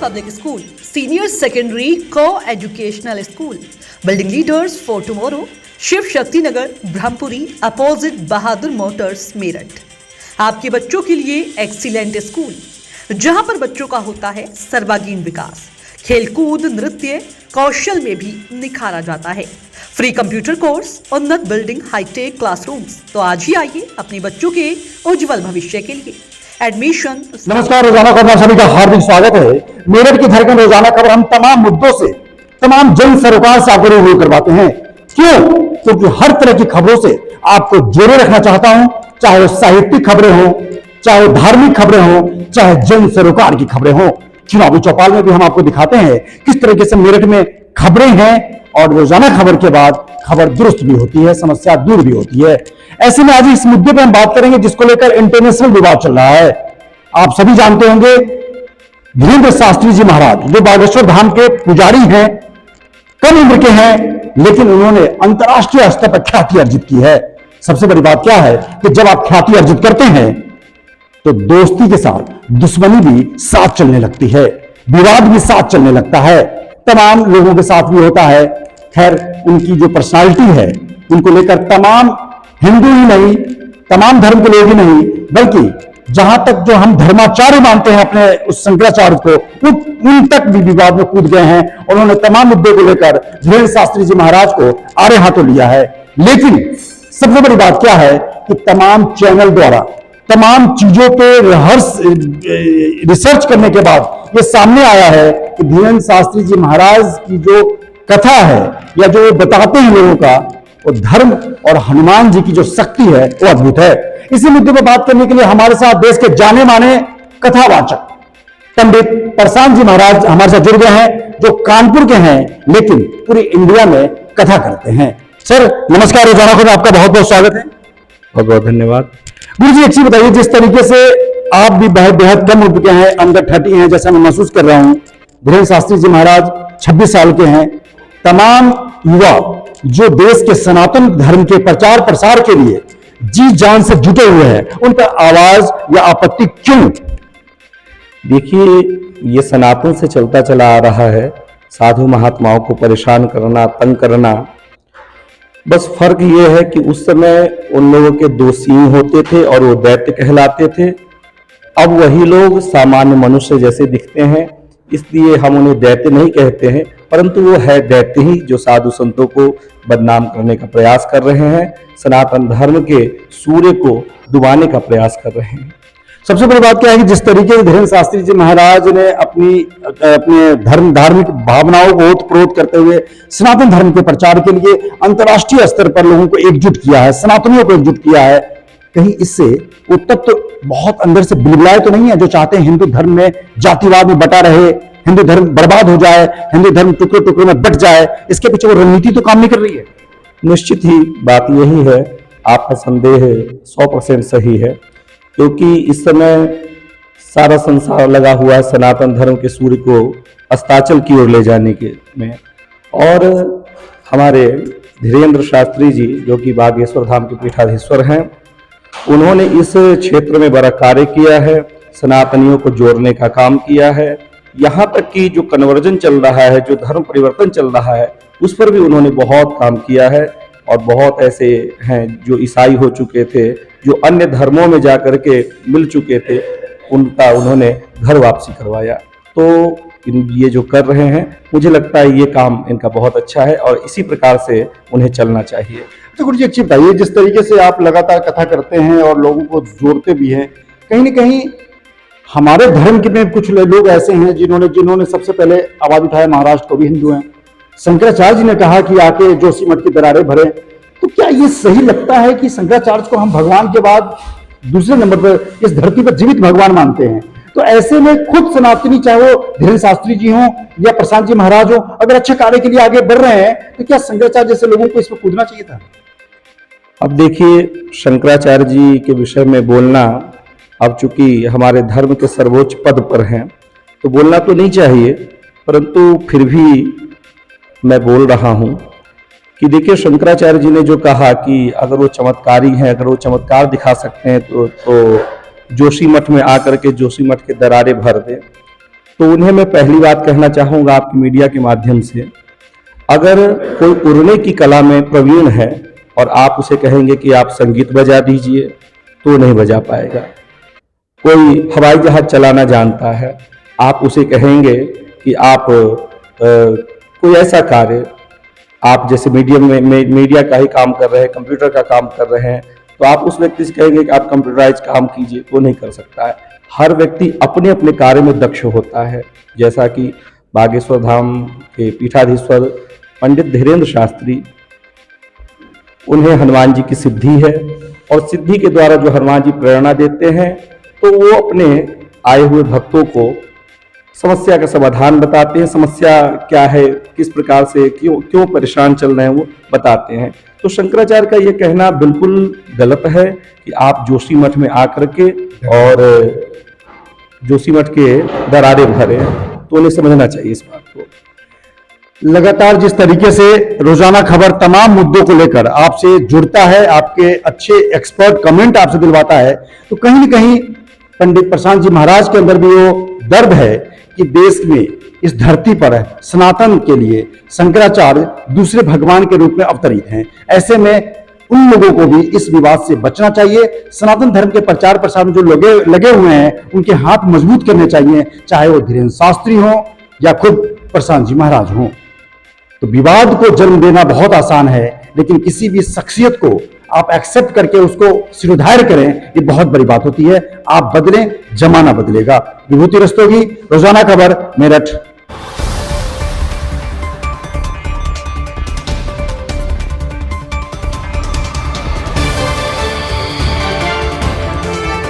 Public School, Senior Secondary Co-Educational School, Building Leaders for Tomorrow, Shiv Shakti Nagar, Brahmpuri, opposite Bahadur Motors, Meerut. आपके बच्चों के लिए excellent school, जहां पर बच्चों का होता है सर्वांगीण विकास, खेलकूद, नृत्य, कौशल में भी निखारा जाता है। फ्री कंप्यूटर कोर्स, उन्नत बिल्डिंग, हाईटेक क्लासरूम्स। तो आज ही आइए अपने बच्चों के उज्जवल भविष्य के लिए एडमिशन। नमस्कार, रोजाना खबर सभी का हार्दिक स्वागत है। मेरठ की धड़कन रोजाना खबर हम तमाम मुद्दों से, तमाम जन सरोकार से आपको रूबरू करवाते हैं। क्यों? क्योंकि हर तरह की खबरों से आपको जोड़े रखना चाहता हूं, चाहे वो साहित्यिक खबरें हो, चाहे वो धार्मिक खबरें हो, चाहे जन सरोकार की खबरें हो। चुनावी चौपाल में भी हम आपको दिखाते हैं किस तरीके से मेरठ में खबरें हैं और रोजाना खबर के बाद खबर दुरुस्त भी होती है, समस्या दूर भी होती है। ऐसे में आज इस मुद्दे पर हम बात करेंगे जिसको लेकर इंटरनेशनल विवाद चल रहा है। आप सभी जानते होंगे धीरेन्द्र शास्त्री जी महाराज, जो बागेश्वर धाम के पुजारी हैं, कम उम्र के हैं, लेकिन उन्होंने अंतर्राष्ट्रीय स्तर पर ख्याति अर्जित की है। सबसे बड़ी बात क्या है कि जब आप ख्याति अर्जित करते हैं तो दोस्ती के साथ दुश्मनी भी साथ चलने लगती है, विवाद भी साथ चलने लगता है। तमाम लोगों के साथ भी होता है। खैर, उनकी जो पर्सनालिटी है उनको लेकर तमाम हिंदू ही नहीं, तमाम धर्म के लोग ही नहीं, बल्कि जहां तक जो हम धर्माचार्य मानते हैं अपने उस शंकराचार्य को, उन तक भी विवाद में कूद गए हैं। उन्होंने तमाम मुद्दे को लेकर धीरेन्द्र शास्त्री जी महाराज को आड़े हाथों लिया है। लेकिन सबसे बड़ी बात क्या है कि तमाम चैनल द्वारा तमाम चीजों पे रिसर्च करने के बाद ये सामने आया है कि धीरेन्द्र शास्त्री जी महाराज की जो कथा है या जो बताते हैं लोगों का, वो धर्म और हनुमान जी की जो शक्ति है वो अद्भुत है। इसी मुद्दे पर बात करने के लिए हमारे साथ देश के जाने माने कथावाचक पंडित प्रशांत जी महाराज हमारे साथ जुड़ गए हैं, जो कानपुर के हैं लेकिन पूरी इंडिया में कथा करते हैं। सर नमस्कार, रोजाना खबर आपका बहुत बहुत स्वागत है। बहुत बहुत धन्यवाद। गुरु जी, एक चीज बताइए, जिस तरीके से आप भी बेहद कम उम्र के हैं, अंडर 30 हैं, जैसा मैं महसूस कर रहा हूं। धीरेन्द्र शास्त्री जी महाराज 26 साल के हैं। तमाम युवा जो देश के सनातन धर्म के प्रचार प्रसार के लिए जी जान से जुटे हुए हैं, उन पर आवाज या आपत्ति क्यों? देखिए, ये सनातन से चलता चला आ रहा है, साधु महात्माओं को परेशान करना, तंग करना। बस फर्क ये है कि उस समय उन लोगों के 2 सींग होते थे और वो दैत्य कहलाते थे। अब वही लोग सामान्य मनुष्य जैसे दिखते हैं, इसलिए हम उन्हें दैत्य नहीं कहते हैं, परंतु वो है दैत्य ही, जो साधु संतों को बदनाम करने का प्रयास कर रहे हैं, सनातन धर्म के सूर्य को डुबाने का प्रयास कर रहे हैं। सबसे बड़ी बात क्या है कि जिस तरीके से धीरेन्द्र शास्त्री जी महाराज ने अपने धार्मिक भावनाओं को ओतप्रोत करते हुए सनातन धर्म के प्रचार के लिए अंतर्राष्ट्रीय स्तर पर लोगों को एकजुट किया है, सनातनियों को एकजुट किया है, कहीं इससे वो तत्व बहुत अंदर से बिलबिलाए तो नहीं है जो चाहते हैं हिंदू धर्म में जातिवाद में बटा रहे, हिंदू धर्म बर्बाद हो जाए, हिंदू धर्म टुकड़े टुकड़े में बट जाए? इसके पीछे वो रणनीति तो काम नहीं कर रही है। निश्चित ही बात यही है, आपका संदेह 100% सही है, क्योंकि इस समय सारा संसार लगा हुआ है सनातन धर्म के सूर्य को अस्ताचल की ओर ले जाने के में। और हमारे धीरेन्द्र शास्त्री जी, जो कि बागेश्वर धाम के पीठाधीश्वर हैं, उन्होंने इस क्षेत्र में बड़ा कार्य किया है, सनातनियों को जोड़ने का काम किया है। यहाँ तक कि जो कन्वर्जन चल रहा है, जो धर्म परिवर्तन चल रहा है, उस पर भी उन्होंने बहुत काम किया है। और बहुत ऐसे हैं जो ईसाई हो चुके थे, जो अन्य धर्मों में जाकर के मिल चुके थे, उनका उन्होंने घर वापसी करवाया। तो ये जो कर रहे हैं, मुझे लगता है ये काम इनका बहुत अच्छा है और इसी प्रकार से उन्हें चलना चाहिए। तो गुरु जी, एक चीज बताइए, जिस तरीके से आप लगातार कथा करते हैं और लोगों को जोड़ते भी हैं, कहीं ना कहीं हमारे धर्म के में कुछ लोग ऐसे हैं जिन्होंने सबसे पहले आवाज उठाया, महाराष्ट्र को भी हिंदू हैं। शंकराचार्य जी ने कहा कि आके जोशीमठ की दरारें भरे। तो क्या ये सही लगता है कि शंकराचार्य को हम भगवान के बाद दूसरे नंबर पर इस धरती पर जीवित भगवान मानते हैं? तो ऐसे में खुद सनातनी, चाहे वो धीरेन्द्र शास्त्री जी हों या प्रशांत जी महाराज हो, अगर अच्छे कार्य के लिए आगे बढ़ रहे हैं, तो क्या शंकराचार्य जैसे लोगों को इस पर कूदना चाहिए था? अब देखिए, शंकराचार्य जी के विषय में बोलना, अब चूंकि हमारे धर्म के सर्वोच्च पद पर हैं तो बोलना तो नहीं चाहिए, परंतु फिर भी मैं बोल रहा हूं कि देखिए, शंकराचार्य जी ने जो कहा कि अगर वो चमत्कारी हैं, अगर वो चमत्कार दिखा सकते हैं तो जोशीमठ में आकर के जोशीमठ के दरारें भर दें। तो उन्हें मैं पहली बात कहना चाहूँगा आपकी मीडिया के माध्यम से, अगर कोई उड़ने की कला में प्रवीण है और आप उसे कहेंगे कि आप संगीत बजा दीजिए तो नहीं बजा पाएगा। कोई हवाई जहाज चलाना जानता है, आप उसे कहेंगे कि आप कोई ऐसा कार्य, आप जैसे मीडिया का ही काम कर रहे हैं, कंप्यूटर का काम कर रहे हैं, तो आप उस व्यक्ति से कहेंगे कि आप कंप्यूटराइज काम कीजिए, वो नहीं कर सकता है। हर व्यक्ति अपने अपने कार्य में दक्ष होता है। जैसा कि बागेश्वर धाम के पीठाधीश्वर पंडित धीरेन्द्र शास्त्री, उन्हें हनुमान जी की सिद्धि है और सिद्धि के द्वारा जो हनुमान जी प्रेरणा देते हैं, तो वो अपने आए हुए भक्तों को समस्या का समाधान बताते हैं। समस्या क्या है, किस प्रकार से क्यों परेशान चल रहे हैं, वो बताते हैं। तो शंकराचार्य का ये कहना बिल्कुल गलत है कि आप जोशी मठ में आकर के और जोशी मठ के दरारे भरे, तो उन्हें समझना चाहिए इस बात को। लगातार जिस तरीके से रोजाना खबर तमाम मुद्दों को लेकर आपसे जुड़ता है, आपके अच्छे एक्सपर्ट कमेंट आपसे दिलवाता है, तो कहीं न कहीं पंडित प्रशांत जी महाराज के अंदर भी वो दर्द है कि देश में, इस धरती पर सनातन के लिए शंकराचार्य दूसरे भगवान के रूप में अवतरित हैं। ऐसे में उन लोगों को भी इस विवाद से बचना चाहिए। सनातन धर्म के प्रचार प्रसार में जो लगे हुए हैं, उनके हाथ मजबूत करने चाहिए, चाहे वो धीरेन्द्र शास्त्री हो या खुद प्रशांत जी महाराज हों। तो विवाद को जन्म देना बहुत आसान है, लेकिन किसी भी शख्सियत को आप एक्सेप्ट करके उसको सिरोधार्य करें, ये बहुत बड़ी बात होती है। आप बदलें, जमाना बदलेगा। विभूति रस्तोगी, रोजाना खबर, मेरठ।